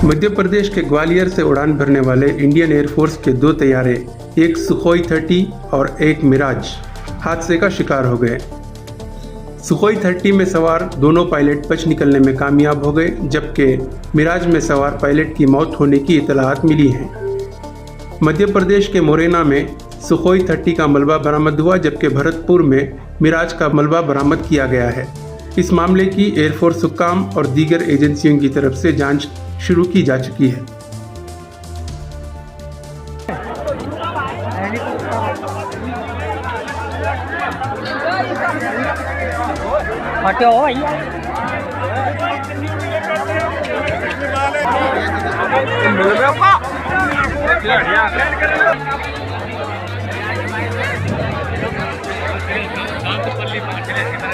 मध्य प्रदेश के ग्वालियर से उड़ान भरने वाले इंडियन एयरफोर्स के 2 तैयारे, एक सुखोई 30 और एक मिराज, हादसे का शिकार हो गए। सुखोई 30 में सवार दोनों पायलट बच निकलने में कामयाब हो गए, जबकि मिराज में सवार पायलट की मौत होने की इतलात मिली हैं। मध्य प्रदेश के मोरेना में सुखोई 30 का मलबा बरामद हुआ, जबकि भरतपुर में मिराज का मलबा बरामद किया गया है। इस मामले की एयरफोर्स हुक्काम और दीगर एजेंसियों की तरफ से जांच शुरू की जा चुकी है। भैया